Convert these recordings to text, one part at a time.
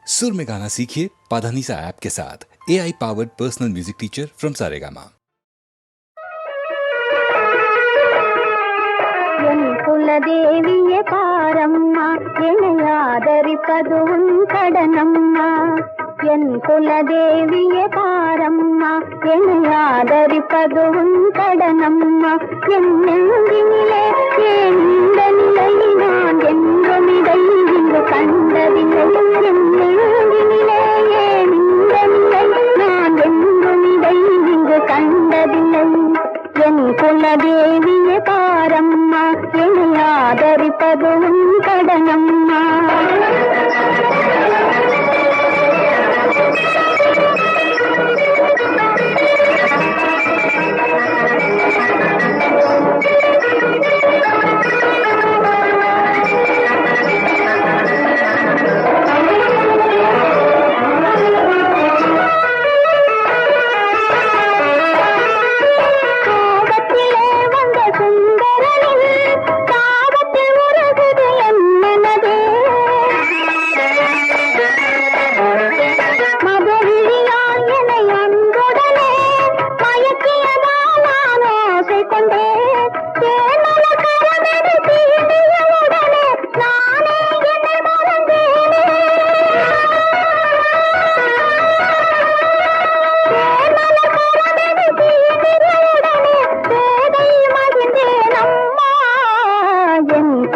सुर में गाना सीखिए पाधानीसा ऐप के साथ। AI powered personal music teacher from Saregama. குலதேவியே பாரம்மா, என்னை ஆதரிப்பது உன் கடனம்மா. என் குலதேவியே பாரம்மா, என்னை ஆதரிப்பது உன் கடனம்மா. என் நெஞ்சினிலே ஏன் இந்த நிலை, நான் என்றும் இதை இங்கு கண்டதில்லை. என் நெஞ்சினிலே ஏன் இந்த நிலை, நான் என்றும் இதை இங்கு கண்டதில்லை. என் குலதேவியே பாரம்மா, என்னை ஆதரிப்பது உன் கடனம்மா.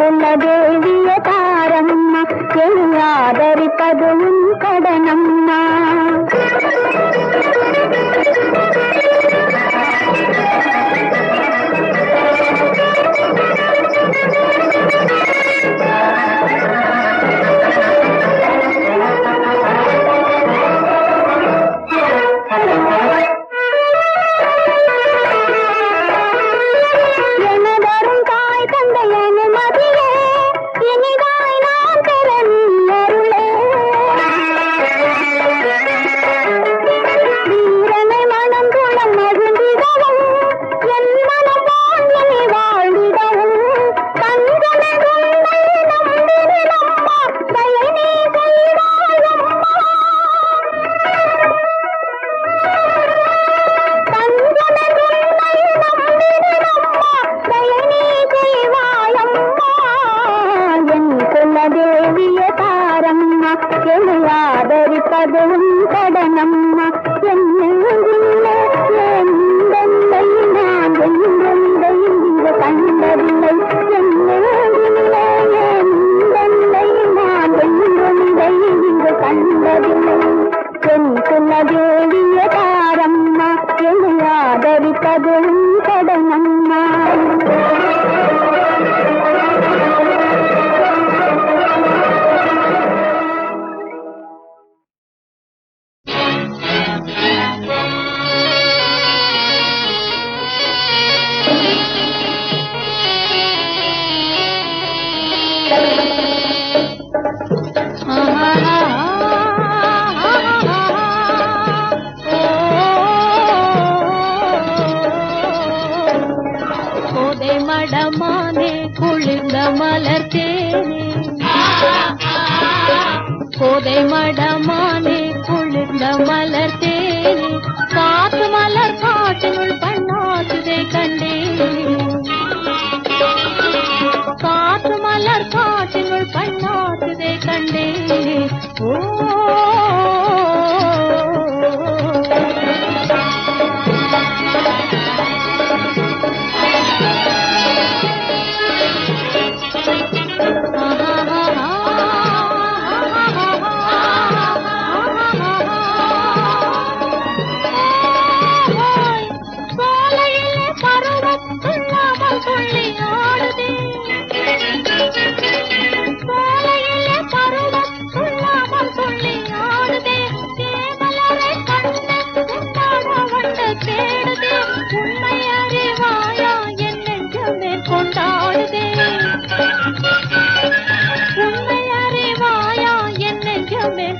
குலதேவியே பாரம்மா, என்னை ஆதரிப்பது உன் கடனம்மா. குலதேவியே பாரம்மா, என்னை ஆதரிப்பது உன் கடனம்மா. என் நெஞ்சினிலே ஏன் இந்த நிலை, நான் என்றும் இதை இங்கு கண்டதில்லை. என் நெஞ்சினிலே ஏன் இந்த நிலை, நான் என்றும் இதை இங்கு கண்டதில்லை. என் குலதேவியே பாரம்மா, என்னை ஆதரிப்பது உன் கடனம்மா. மடமானே குளிர்ந்த மலர்த்தேனே, கோதை மடமானே குளிர்ந்த மலர்த்தேனே, காத்து மலர் காட்டினுள் பண்ணாசுதை கண்டேனே, காத்து மலர் காட்டினுள் பண்ணாசுதை கண்டேனே. ஓ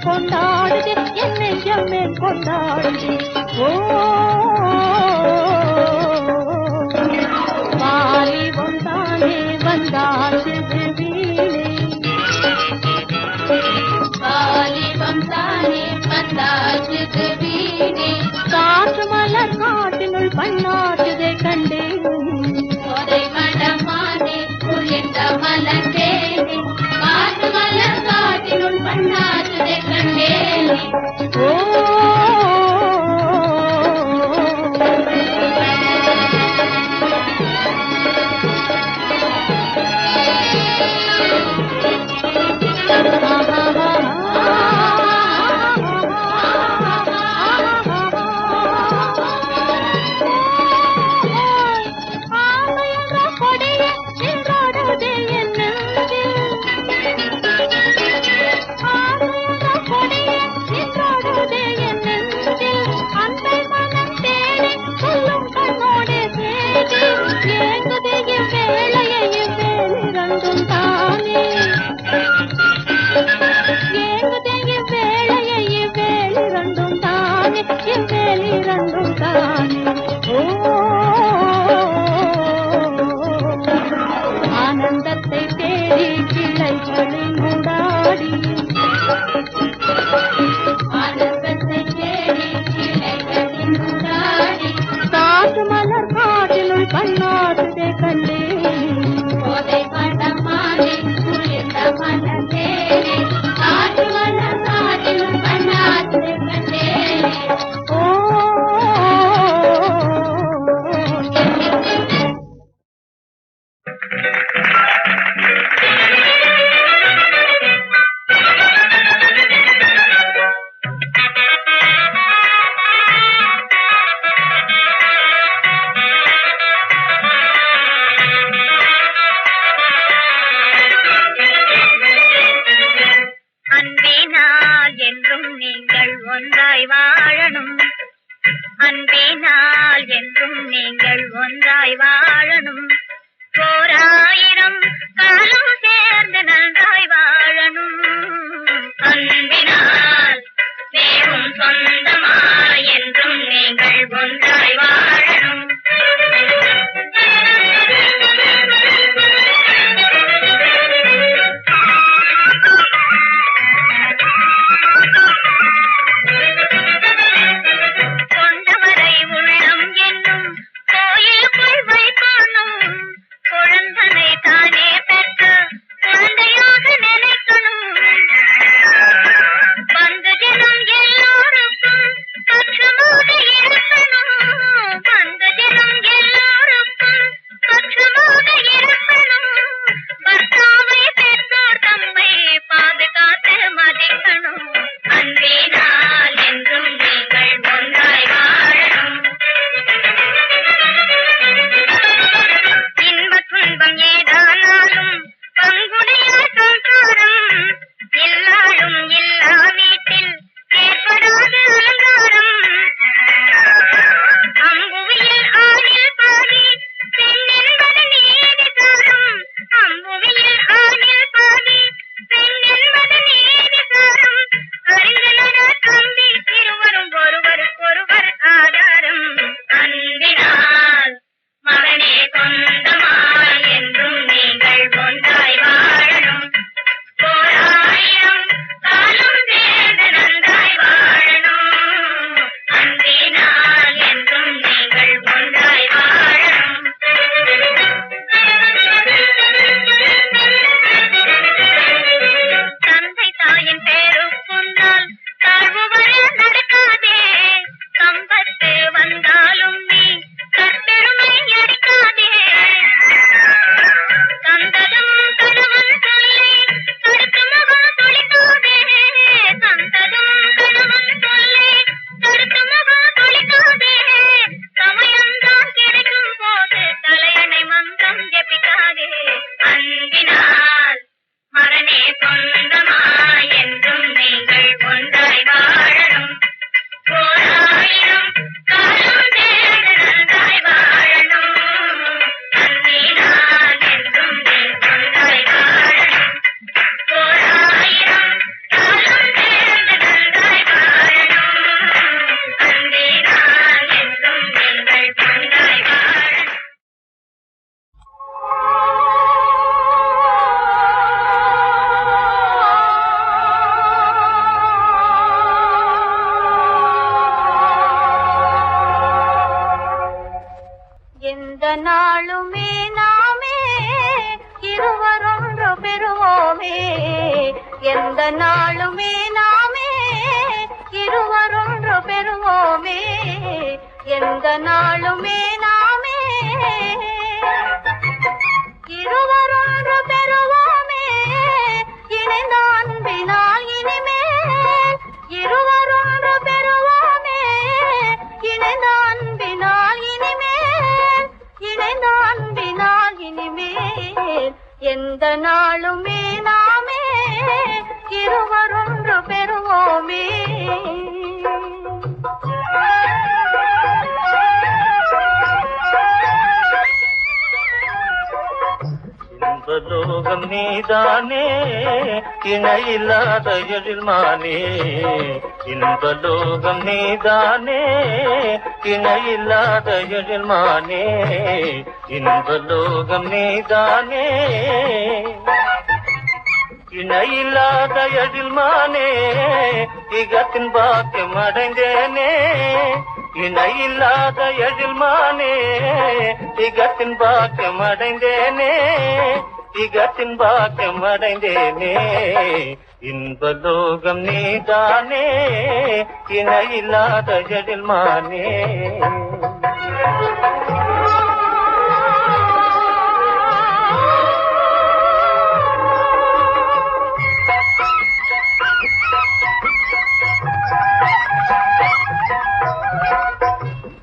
கொண்டாடுதே, என் நெஞ்சமே கொண்டாடுதே. ஓ வாலிபம் தானே வந்தாச்சு வீணே, வாலிபம் இது வீணே காற்று மலர் காட்டினுள் பண்ணாட்டுதை கண்டேன் கோதை மடமானே குளிர்ந்த மலர்ந்தேனே காற்று மலர் காட்டினுள் பண்ணாட்டுதை கண்டேன் ஓ ஆனந்தத்தை தேடி கிளைகளில் மூடாடி ஆனந்தத்தை தேடி கிளைகளில் மூடாடி காற்று மலர் காட்டினுள் பண்ணாட்டுதை கண்டேன் கோதை மடமானே குளிர்ந்த மலர்ந்தேனே காற்று மலர் காட்டினுள் பண்ணாட்டுதை கண்டேன் ஓ அன்பினால் என்றும் நீங்கள் ஒன்றாய் வாழணும் அன்பினால் என்றும் நீங்கள் ஒன்றாய் வாழணும் ஓராயிரம் காலம் சேர்ந்து நன்றாய் வாழணும் அன்பினால் வேறும் சொந்தமாய் என்றும் நீங்கள் ஒன்றாய் வாழணும் கொண்டவரை உள்ளம் என்னும் கோயிலுக்குள் வைக்கணும் குழந்தனை தானே பெற்று குழந்தையாக நினைக்கணும் நாளுமே நாமே இருவரொன்று பெறுவோமே, எந்த நாளுமே நாமே இருவரொன்று பெறுவோமே, எந்த நாளுமே நாமே இருவரொன்று பெறுவோமே, இணைந்த அன்பினால் இனிமேல் இருவரொன்று பெறுவோமே, இணைந்த அன்பினால் இனிமேல், இணைந்த அன்பினால் இனிமேல், எந்த நாளுமே நாமே இருவரொன்று பெறுவோமே. இன்பலோகம் நீதானே இணையில்லாத எழில்மானே, இன்பலோகம் நீதானே இணையில்லாத எழில்மானே, இன்பலோகம் நீதானே இணையில்லாத எழில்மானே, இகத்தின் பாக்கியம் அடைந்தேனே, இணையில்லாத எழில்மானே, இகத்தின் பாக்கியம் அடைந்தேனே, இகத்தின் பாக்கியம் அடைந்தேனே, இன்பலோகம் நீதானே இணையில்லாத எழில்மானே.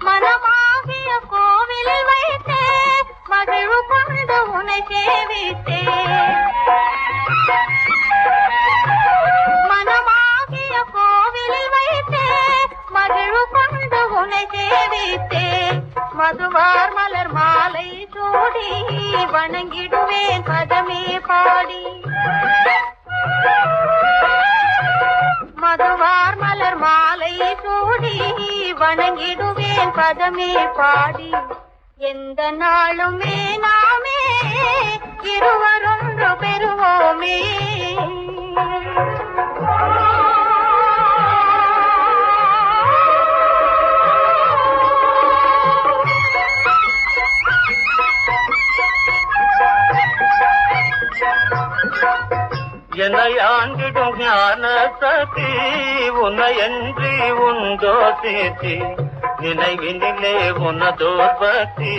மனமாகிய கோவிலில் வைத்தே மகிழ்வு கொண்டு உனை சேவித்தே, மனமாகிய கோவிலில் வைத்தே மகிழ்வு கொண்டு உனை சேவித்தே, மதுவார் மலர் மாலை சூடி வணங்கிடுவேன் பதமே பாடி, மதுவார் மலர் மாலை சூடி வணங்கிடுவேன் பதமே பாடி, எந்த நாளுமே நாமே இருவரொன்று பெறுவோமே. என்னை ஆண்டிடும் ஞான சக்தி உன்னையன்றி உண்டோ சீத்தி, நினைவினிலே உனதோர் பக்தி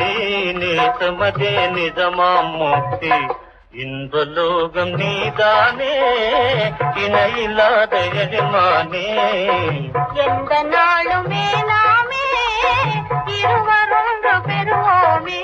நேசமதே நிஜமாம் முக்தி, இன்பலோகம் நீதானே இணையில்லாத எழில்மானே, எந்த நாளுமே நாமே இருவரொன்று பெறுவோமே.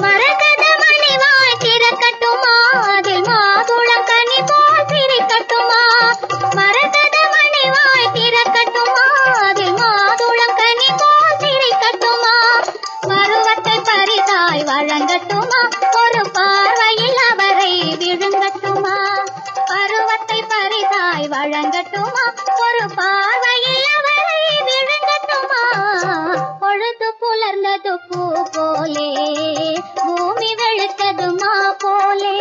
மரகத மணிவாய் திறக்கட்டுமா அதில் மாதுளம் கனி போல் வழங்கட்டுமா ஒரு பார்வையில் அவரை விழுங்கட்டுமா பொழுது புலர்ந்தது பூ போலே பூமி வெளுத்ததுமா போலே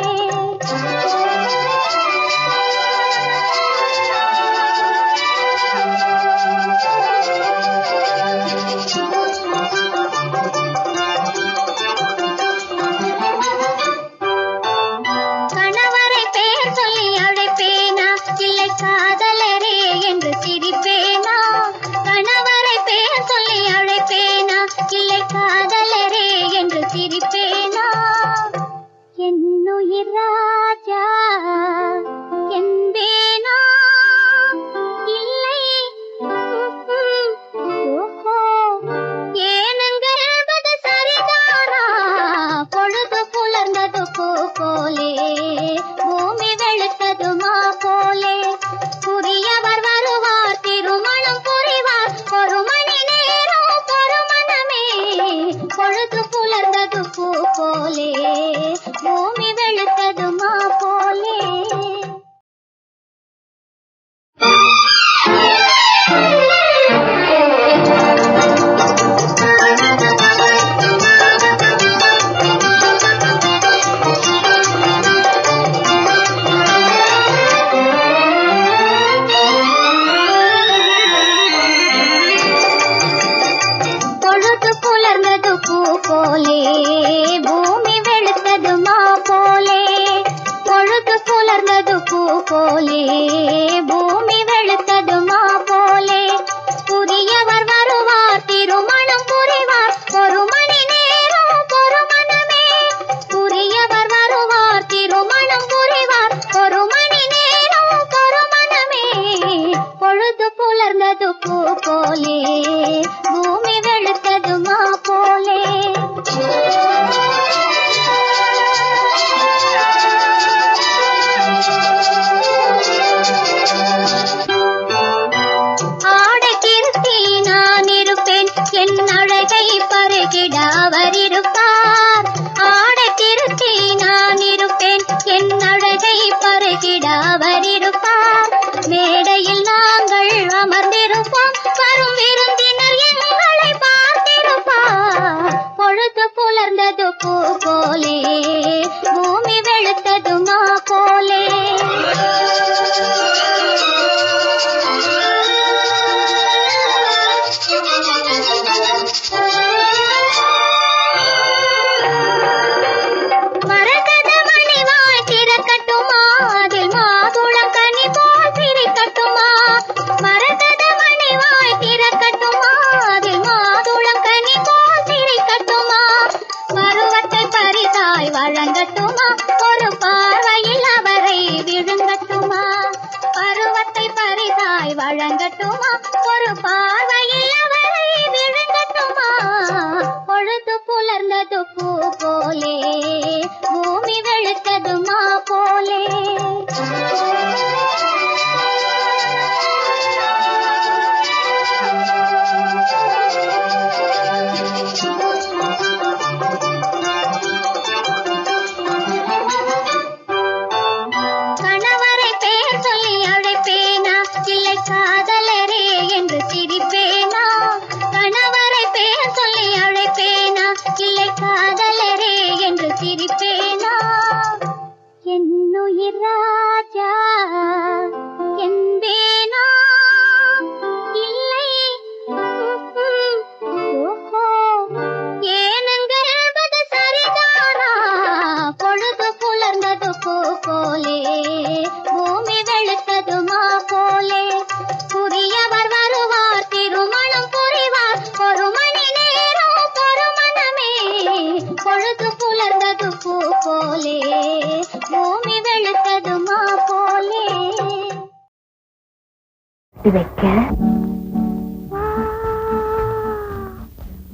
வைக்க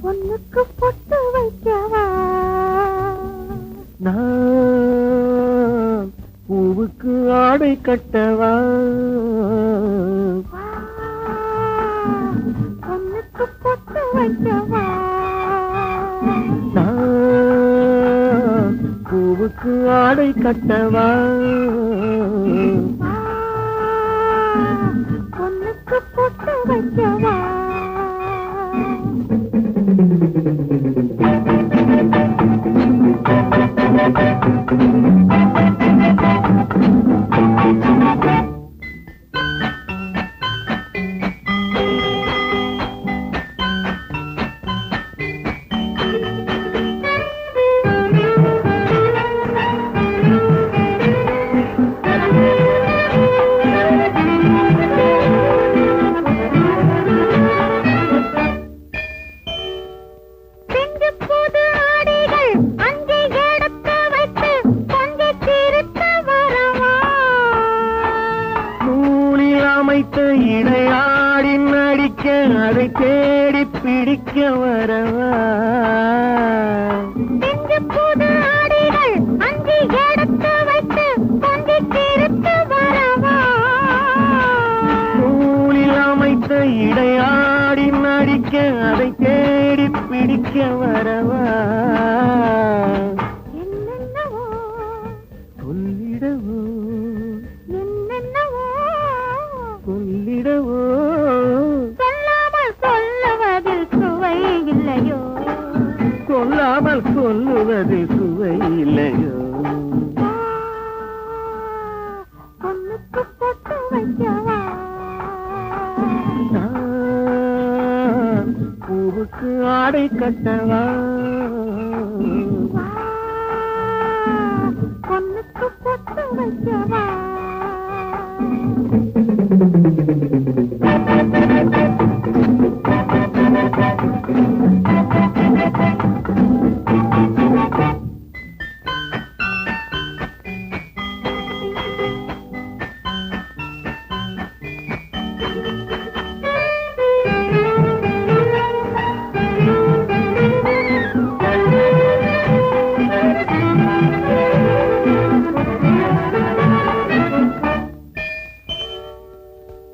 ஒன்னுக்கு பொட்டு வைக்கவா நான் பூவுக்கு ஆடை கட்டவா ஒன்னுக்கு பொட்டு வைக்கவா நான் பூவுக்கு ஆடை கட்டவா அமைத்த இடையாடி நடிக்க அதை தேடி பிடிக்க வரவா நெஞ்சு புது ஆடைகள் அஞ்சி எடுத்து வைத்து கொஞ்சி திருத்து வரவா நூலில் அமைத்த இடையாடி நடிக்க அதை தேடி பிடிக்க வரவா என்னென்னவோ சொல்லிடவோ என்னென்னவோ சொல்லிடவோ சொல்லாமல் சொல்லுவதில் சுவை இல்லையோ சொல்லாமல் சொல்லுவது சுவை இல்லையோ பொண்ணுக்கு பொட்டு வைக்கவா நான் பூவுக்கு ஆடை கட்டவா பொண்ணுக்கு பொட்டு வைக்கவா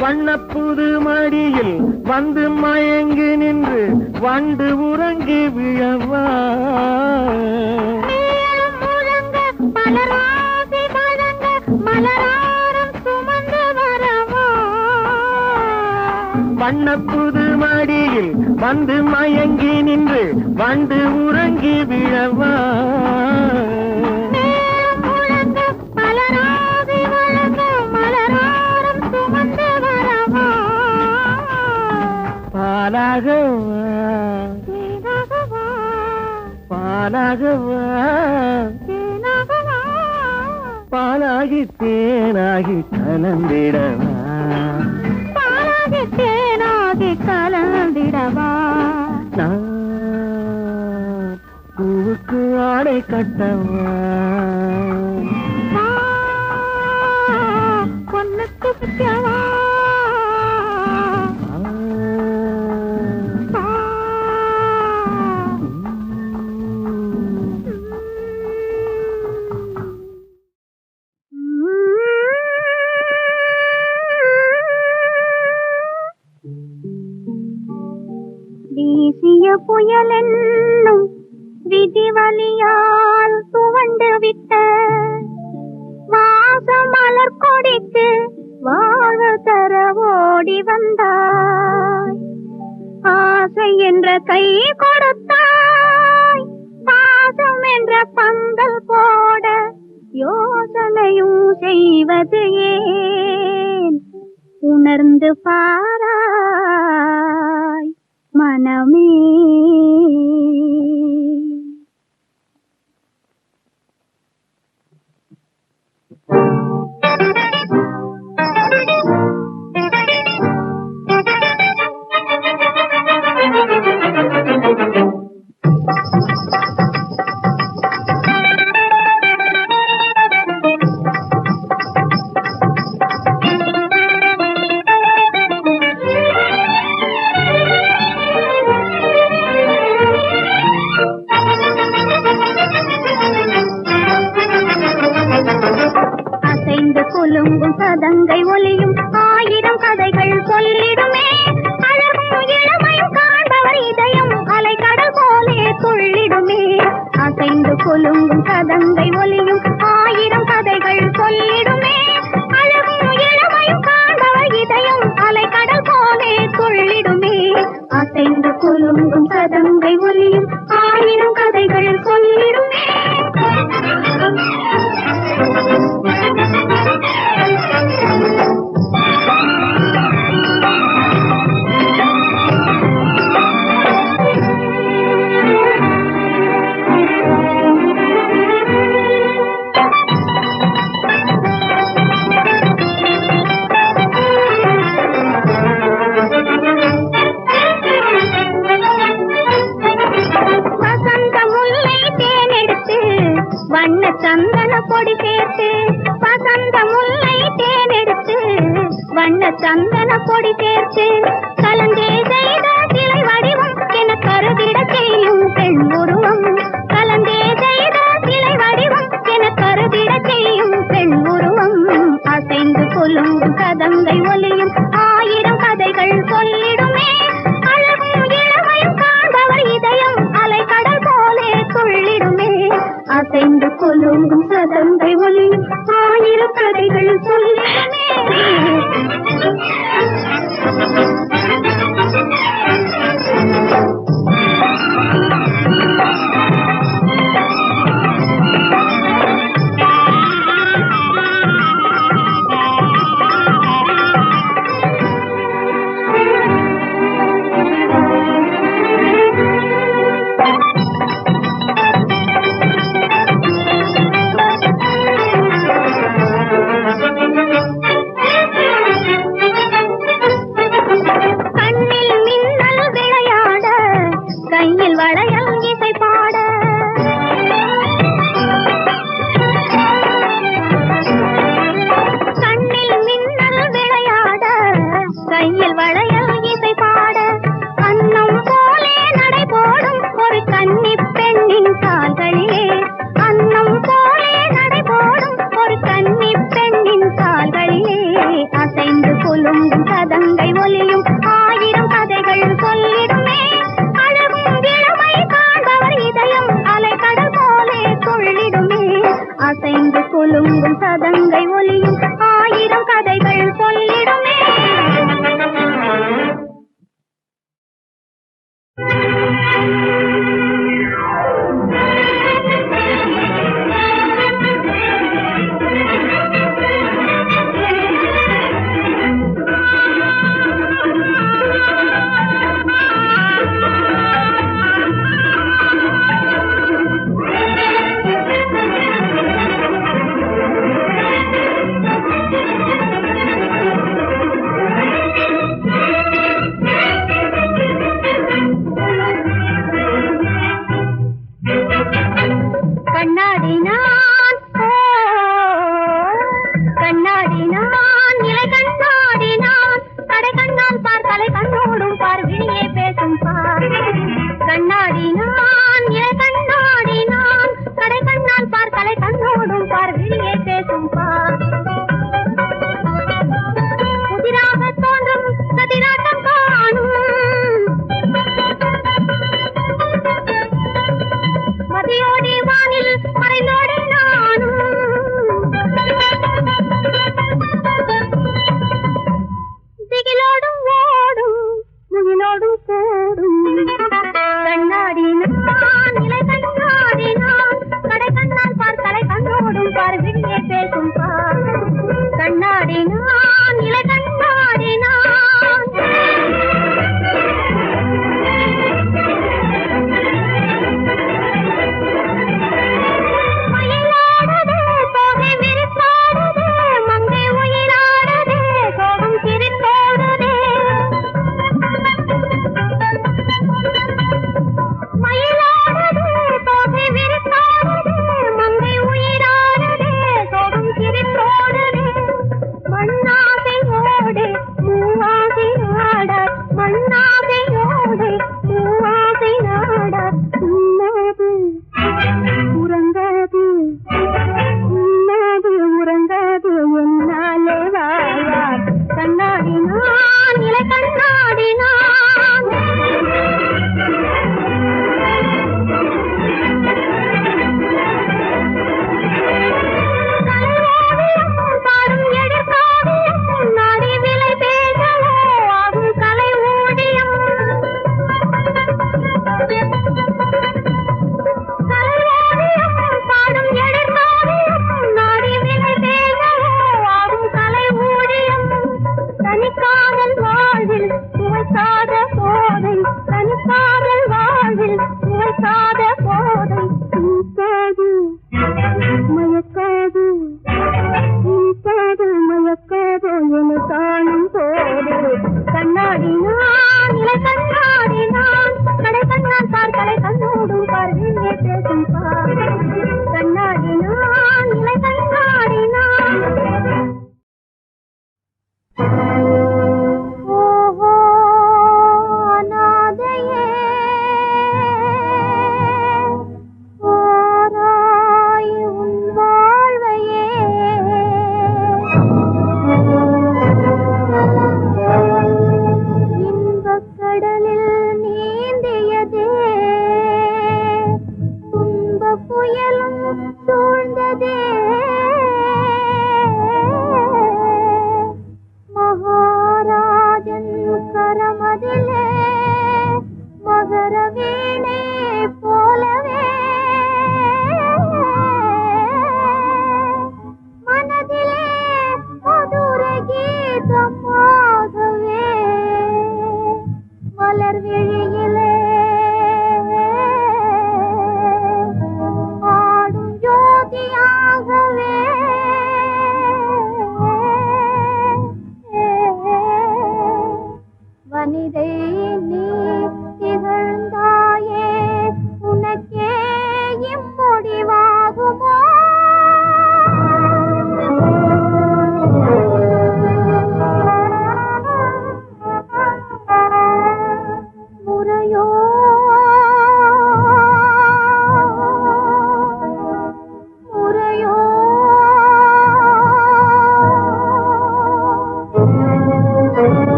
வண்ணப்புது மடியில் வந்து மயங்கி நின்று வண்டு உறங்கி விழவா மேலும் முழங்க பலராசி வழங்க மலராரம் சுமந்து வரவா வண்ணப்புது மடியில் வந்து மயங்கி நின்று வண்டு உறங்கி விழவா மேலும் முழங்க பலராசி வழங்க மலராரம் சுமந்து வரவா பாலாகவா தேனாகவா பாலாகவா தேனாகவா பாலாகி தேனாகி கலந்திடவா பாலாகி தேனாகி கலந்திடவா நான் பூவுக்கு ஆடை கட்டவா வா, பொண்ணுக்கு வைக்கவா வா. வீசிய புயலென்னும் விதிவலியால் துவண்டு விட்ட வாசம் மலர் கொடிக்கு வாழ தர ஓடி வந்தாய் ஆசை என்ற கை கொடுத்தாய் பாசம் என்ற பந்தல் போட யோசனையும் செய்வது ஏன் உணர்ந்து பாராய் மனமே அசைந்து குலுங்கும் சதங்கை ஒலியும் ஆயிரம் கதைகள் சொல்லிடுமே அழகும் இளமையும் காண்பவர் இதயம் அலைக்கடல் போலே துள்ளிடுமே அசைந்து குலுங்கும் சதங்கை ஒலியும் ஆயிரம் கதைகள் சொல்லிடுமே அழகும் இளமையும் காண்பவர் இதயம் அலைக்கடல் போலே துள்ளிடுமே அசைந்து குலுங்கும் சதங்கை ஒலியும் ஆயிரம் கதைகள் சொல்லிடுமே சந்தன பொடி சேர்த்து கலந்தே செய்த சிலை வடிவம் என கருதிட செய்யும் பெண் உருவம். கலந்தே செய்த சிலை வடிவம் என கருதிட செய்யும் பெண் உருவம். அசைந்து கொலுங்கும் கதங்கை ஒலியும் ஆயிரம் கதைகள் சொல்லிடுமே. அழகும் இளமையும் காண்பவர் இதயம் அலைக்கடல் போலே துள்ளிடுமே. அசைந்து கொலுங்கும் சதங்கை ஒலியும் ஆயிரம் கதைகள் சொல்லிடுமே.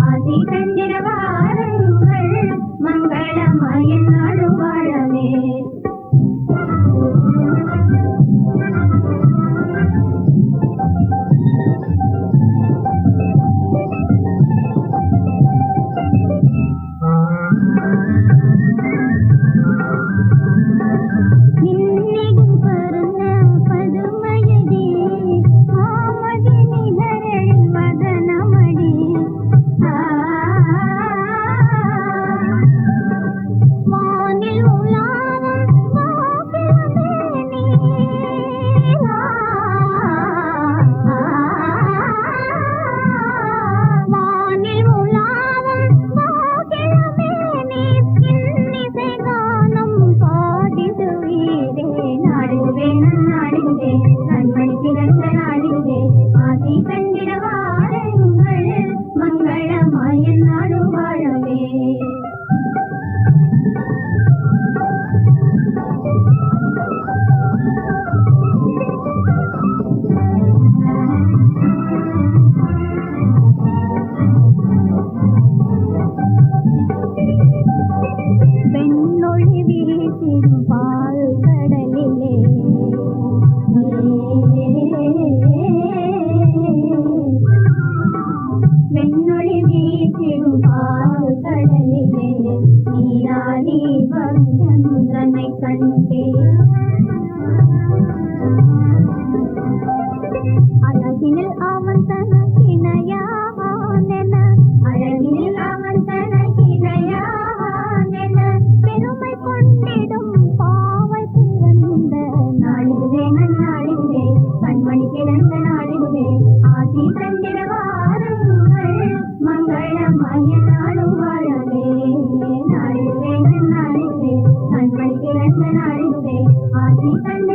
ஆசி தந்திர வாருங்கள் மங்களமாய நாடு வாழவே. நின்னிடு பருந்த பதுமையடி மாமதி நிகரழி வதனமடி வானில் உலாவும் வாக்கியமேனி வானில் உலாவும் வாக்கியமேனி இன்னிசை கானம் பாடிடுவீரே. நாடுவே நாடுவே கண்மணி பிறந்த நாடுவே ஆதி கண்டிட வாருங்கள் மங்களமாய நாடு வாழவே. பெண்ணொழி வீசிடும் பால் கடலிலே பெண்ணொழி வீசிடும் பால் கடலிலே நீராடி வரும் சந்திரனை கண்டே. அழகினில் அவன் தனக்கிணையானென அழகினில் அவன் தனக்கிணையானென பெருமை கொண்டிடும் பாவை பிறந்த நாளிதுவே நன்னாளிதுவே கண்மணி பிறந்த நாளிதுவே ஆசி தந்திர வாருங்கள் மங்களமாய நாடு வாழவே. நாளிதுவே நன்னாளிதுவே கண்மணி பிறந்த நாளிதுவே ஆசி தந்திர